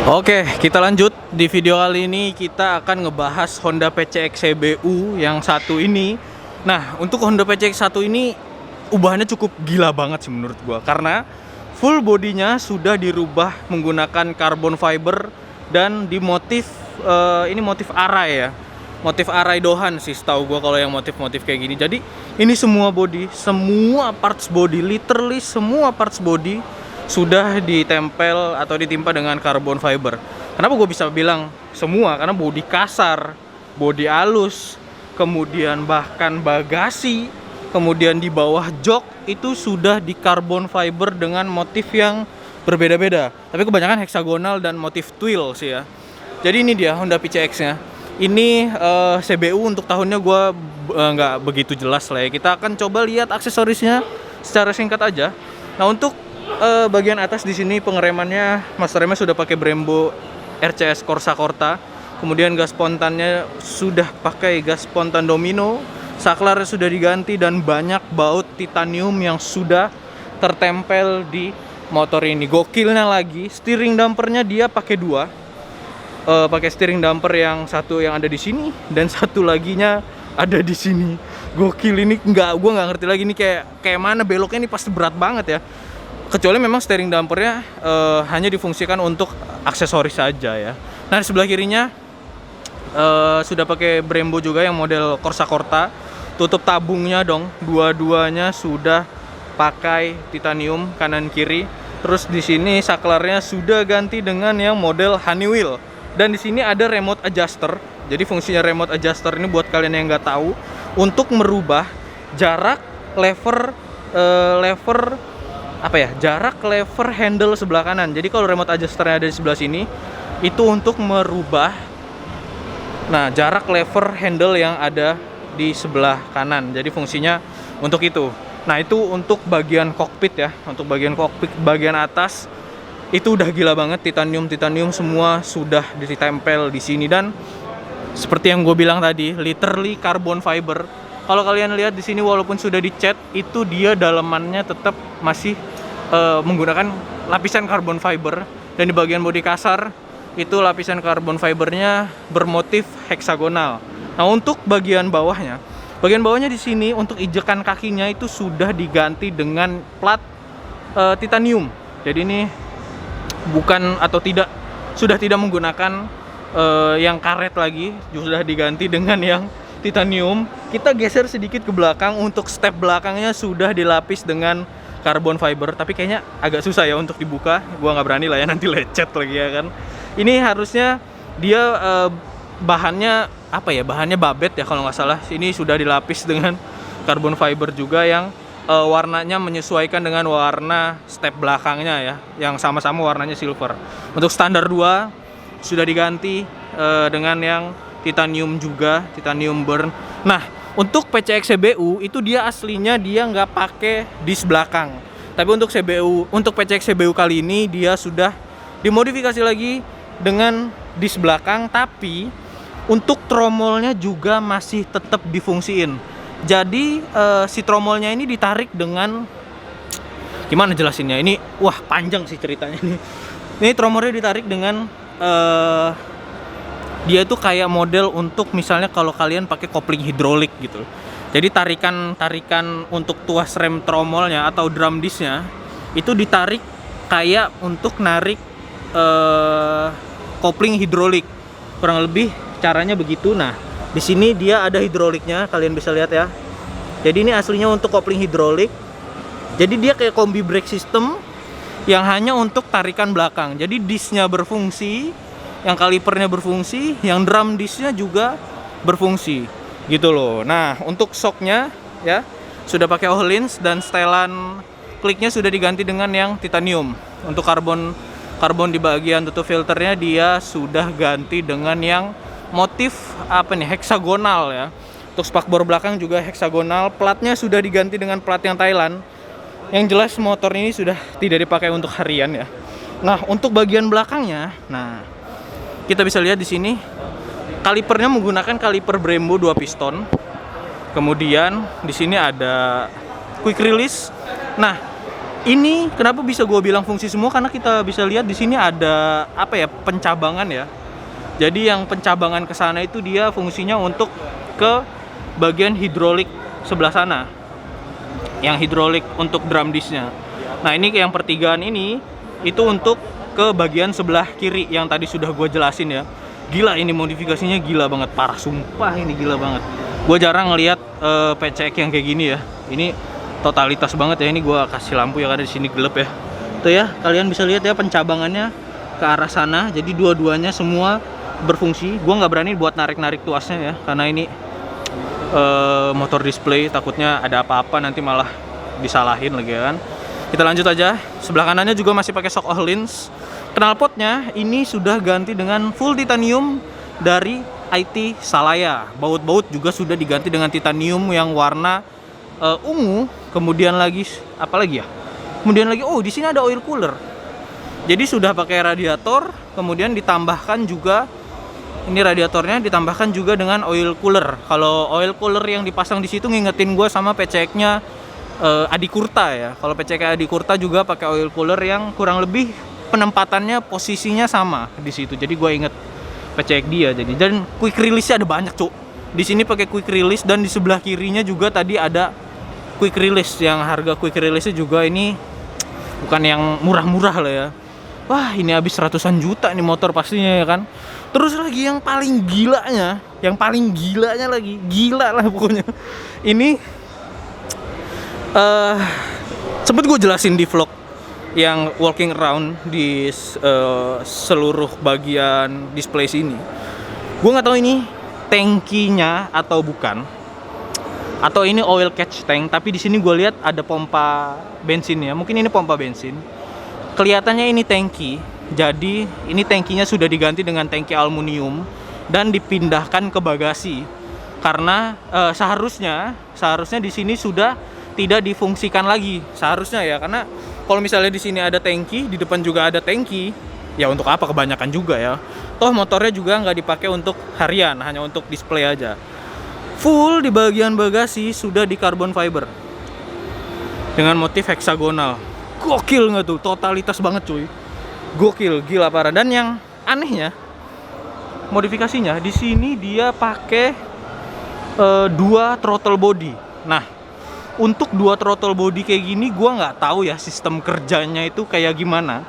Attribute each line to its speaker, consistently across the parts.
Speaker 1: Oke, kita lanjut. Di video kali ini kita akan ngebahas Honda PCX CBU yang satu ini. Nah, untuk Honda PCX 1 ini ubahannya cukup gila banget sih menurut gua, karena full bodinya sudah dirubah menggunakan carbon fiber dan dimotif ini motif arai ya. Motif arai Dohan sih setahu gua kalau yang motif-motif kayak gini. Jadi, ini semua body, semua parts body, literally semua parts body sudah ditempel atau ditimpa dengan carbon fiber. Kenapa gue bisa bilang semua? Karena bodi kasar, bodi halus, kemudian bahkan bagasi, kemudian di bawah jok itu sudah di carbon fiber dengan motif yang berbeda-beda. Tapi kebanyakan heksagonal dan motif twill sih ya. Jadi ini dia Honda PCX-nya. Ini CBU untuk tahunnya gue nggak begitu jelas lah ya. Kita akan coba lihat aksesorisnya secara singkat aja. Nah, untuk bagian atas di sini pengeremannya, master remnya sudah pakai Brembo RCS Corsa Corta. Kemudian gas spontannya sudah pakai gas spontan Domino. Saklarnya sudah diganti dan banyak baut titanium yang sudah tertempel di motor ini. Gokilnya lagi, steering dampernya dia pakai dua. Pakai steering damper yang satu yang ada di sini dan satu laginya ada di sini. Gokil ini, gue nggak ngerti lagi ini kayak mana beloknya, ini pasti berat banget ya. Kecuali memang steering dampernya hanya difungsikan untuk aksesoris saja ya. Nah, di sebelah kirinya sudah pakai Brembo juga yang model Corsa Corta. Tutup tabungnya dong, dua-duanya sudah pakai titanium kanan kiri. Terus di sini saklarnya sudah ganti dengan yang model Honeywell. Dan di sini ada remote adjuster. Jadi fungsinya remote adjuster ini buat kalian yang nggak tahu, untuk merubah jarak lever jarak lever handle sebelah kanan. Jadi kalau remote adjusternya ada di sebelah sini, itu untuk merubah jarak lever handle yang ada di sebelah kanan. Jadi fungsinya untuk itu. Nah, itu untuk bagian kokpit ya. Untuk bagian kokpit bagian atas itu udah gila banget, titanium semua sudah ditempel di sini. Dan seperti yang gue bilang tadi, literally carbon fiber. Kalau kalian lihat di sini, walaupun sudah dicat, itu dia dalamannya tetap masih menggunakan lapisan carbon fiber. Dan di bagian bodi kasar itu lapisan carbon fibernya bermotif heksagonal. Nah, untuk bagian bawahnya di sini untuk injekan kakinya itu sudah diganti dengan plat titanium. Jadi ini sudah tidak menggunakan yang karet lagi, sudah diganti dengan yang titanium. Kita geser sedikit ke belakang, untuk step belakangnya sudah dilapis dengan carbon fiber, tapi kayaknya agak susah ya untuk dibuka. Gua nggak berani lah ya, nanti lecet lagi ya kan. Ini harusnya dia bahannya bahannya babet ya kalau nggak salah. Ini sudah dilapis dengan carbon fiber juga yang warnanya menyesuaikan dengan warna step belakangnya ya, yang sama-sama warnanya silver. Untuk standar 2 sudah diganti dengan yang titanium juga, titanium burn. Nah, untuk PCX CBU itu dia aslinya dia nggak pakai dis belakang. Tapi untuk PCX CBU kali ini dia sudah dimodifikasi lagi dengan dis belakang, tapi untuk tromolnya juga masih tetap difungsiin. Jadi si tromolnya ini ditarik dengan, gimana jelasinnya? Ini panjang sih ceritanya nih. Ini tromolnya ditarik dengan dia itu kayak model untuk misalnya kalau kalian pakai kopling hidrolik gitu. Jadi tarikan untuk tuas rem tromolnya atau drum disc-nya itu ditarik kayak untuk narik kopling hidrolik. Kurang lebih caranya begitu. Nah, di sini dia ada hidroliknya, kalian bisa lihat ya. Jadi ini aslinya untuk kopling hidrolik. Jadi dia kayak kombi brake system yang hanya untuk tarikan belakang. Jadi disc-nya berfungsi, yang kalipernya berfungsi, yang drum disc-nya juga berfungsi. Gitu loh. Nah, untuk shocknya ya sudah pakai Öhlins dan setelan kliknya sudah diganti dengan yang titanium. Untuk karbon di bagian tutup filternya dia sudah ganti dengan yang motif heksagonal ya. Untuk spakbor belakang juga heksagonal. Platnya sudah diganti dengan plat yang Thailand. Yang jelas motor ini sudah tidak dipakai untuk harian ya. Nah, untuk bagian belakangnya, kita bisa lihat di sini kalipernya menggunakan kaliper Brembo 2 piston. Kemudian di sini ada quick release. Nah, Ini kenapa bisa gue bilang fungsi semua, karena kita bisa lihat di sini ada apa ya, pencabangan ya. Jadi yang pencabangan ke sana itu dia fungsinya untuk ke bagian hidrolik sebelah sana. Yang hidrolik untuk drum disknya. Nah ini yang pertigaan ini itu untuk ke bagian sebelah kiri yang tadi sudah gue jelasin ya. Gila, ini modifikasinya gila banget, parah sumpah, ini gila banget. Gue jarang ngelihat PCX yang kayak gini ya. Ini totalitas banget ya. Ini gue kasih lampu ya karena di sini gelap ya. Tuh ya, kalian bisa lihat ya pencabangannya ke arah sana. Jadi dua-duanya semua berfungsi. Gue nggak berani buat narik-narik tuasnya ya, karena ini motor display, takutnya ada apa-apa nanti malah disalahin lagi kan. Kita lanjut aja. Sebelah kanannya juga masih pakai shock Öhlins. Knalpotnya ini sudah ganti dengan full titanium dari IT Salaya. Baut-baut juga sudah diganti dengan titanium yang warna ungu. Kemudian lagi apa lagi ya? Kemudian lagi di sini ada oil cooler. Jadi sudah pakai radiator, kemudian ditambahkan juga ini radiatornya ditambahkan juga dengan oil cooler. Kalau oil cooler yang dipasang di situ ngingetin gue sama PCX-nya Adi Kurta ya. Kalau PCX Adi Kurta juga pakai oil cooler yang kurang lebih penempatannya posisinya sama di situ. Jadi gue inget PCX dia. Jadi dan quick release-nya ada banyak, Cuk. Di sini pakai quick release dan di sebelah kirinya juga tadi ada quick release, yang harga quick release-nya juga ini bukan yang murah-murah lah ya. Wah, ini habis ratusan juta nih motor pastinya ya kan. Terus lagi yang paling gilanya lagi, gila lah pokoknya. Ini sempet gue jelasin di vlog yang walking around di seluruh bagian display sini. Gue nggak tahu ini tangkinya atau bukan, atau ini oil catch tank. Tapi di sini gue lihat ada pompa bensin ya. Mungkin ini pompa bensin. Kelihatannya ini tangki. Jadi ini tangkinya sudah diganti dengan tangki aluminium dan dipindahkan ke bagasi. Karena seharusnya di sini sudah tidak difungsikan lagi, seharusnya ya. Karena kalau misalnya di sini ada tangki, di depan juga ada tangki, ya untuk apa, kebanyakan juga ya. Toh motornya juga nggak dipakai untuk harian, hanya untuk display aja. Full di bagian bagasi sudah di carbon fiber dengan motif heksagonal. Gokil nggak tuh? Totalitas banget cuy. Gokil, gila parah. Dan yang anehnya, modifikasinya di sini dia pakai dua throttle body. Nah, untuk dua throttle body kayak gini, gua nggak tahu ya sistem kerjanya itu kayak gimana.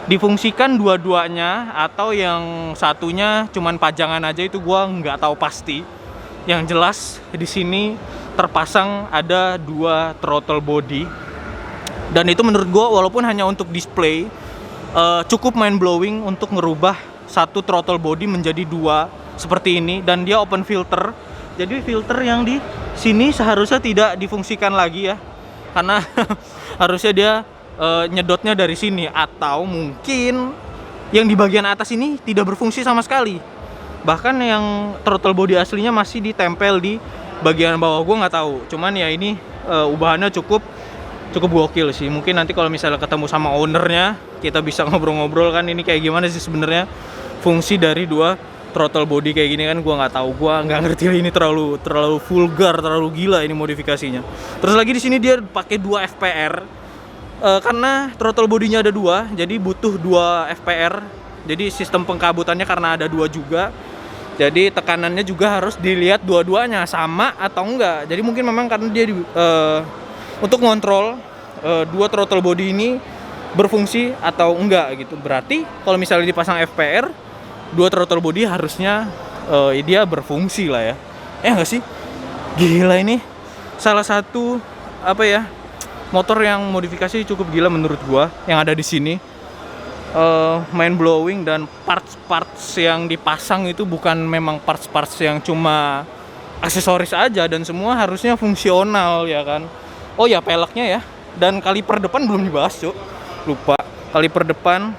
Speaker 1: Difungsikan dua-duanya atau yang satunya cuman pajangan aja, itu gua nggak tahu pasti. Yang jelas di sini terpasang ada dua throttle body. Dan itu menurut gue walaupun hanya untuk display, cukup mind blowing untuk ngerubah satu throttle body menjadi dua seperti ini. Dan dia open filter, jadi filter yang di sini seharusnya tidak difungsikan lagi ya, karena harusnya dia nyedotnya dari sini, atau mungkin yang di bagian atas ini tidak berfungsi sama sekali. Bahkan yang throttle body aslinya masih ditempel di bagian bawah, gue nggak tahu. Cuman ya ini ubahannya cukup gokil sih. Mungkin nanti kalau misalnya ketemu sama ownernya, kita bisa ngobrol-ngobrol kan ini kayak gimana sih sebenarnya fungsi dari dua throttle body kayak gini kan. Gua nggak tahu, gua nggak ngerti ini terlalu vulgar, terlalu gila ini modifikasinya. Terus lagi di sini dia pakai 2 FPR karena throttle bodinya ada 2, jadi butuh 2 FPR. Jadi sistem pengkabutannya karena ada 2 juga, jadi tekanannya juga harus dilihat dua-duanya sama atau enggak. Jadi mungkin memang karena dia untuk ngontrol dua throttle body ini berfungsi atau enggak gitu. Berarti kalau misalnya dipasang FPR, dua throttle body harusnya dia berfungsi lah ya. Enggak sih? Gila, ini salah satu apa ya, motor yang modifikasi cukup gila menurut gua yang ada di sini. Mind blowing, dan parts-parts yang dipasang itu bukan memang parts-parts yang cuma aksesoris aja, dan semua harusnya fungsional ya kan. Oh ya, peleknya ya, dan kaliper depan belum dibahas, Cuk. Lupa. Kaliper depan,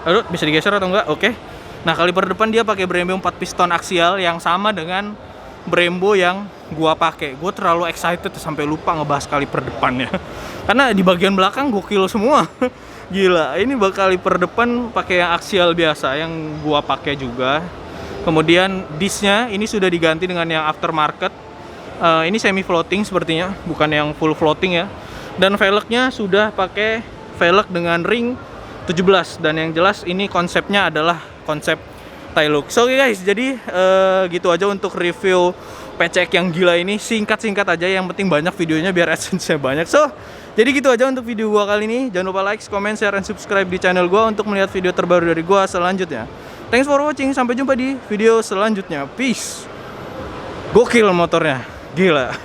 Speaker 1: aduh, bisa digeser atau enggak? Oke. Nah, kaliper depan dia pakai Brembo 4 piston aksial yang sama dengan Brembo yang gua pakai. Gua terlalu excited sampai lupa ngebahas kaliper depannya. Karena di bagian belakang gokil semua. Gila, ini kaliper depan pakai yang aksial biasa yang gua pakai juga. Kemudian disknya ini sudah diganti dengan yang aftermarket. Ini semi floating sepertinya, bukan yang full floating ya. Dan velgnya sudah pakai velg dengan ring 17, dan yang jelas ini konsepnya adalah konsep Tailux. So oke guys, jadi gitu aja untuk review PCX yang gila ini. Singkat-singkat aja, yang penting banyak videonya biar AdSense-nya banyak. So jadi gitu aja untuk video gua kali ini. Jangan lupa like, comment, share, dan subscribe di channel gua untuk melihat video terbaru dari gua selanjutnya. Thanks for watching, sampai jumpa di video selanjutnya. Peace. Gokil motornya, gila.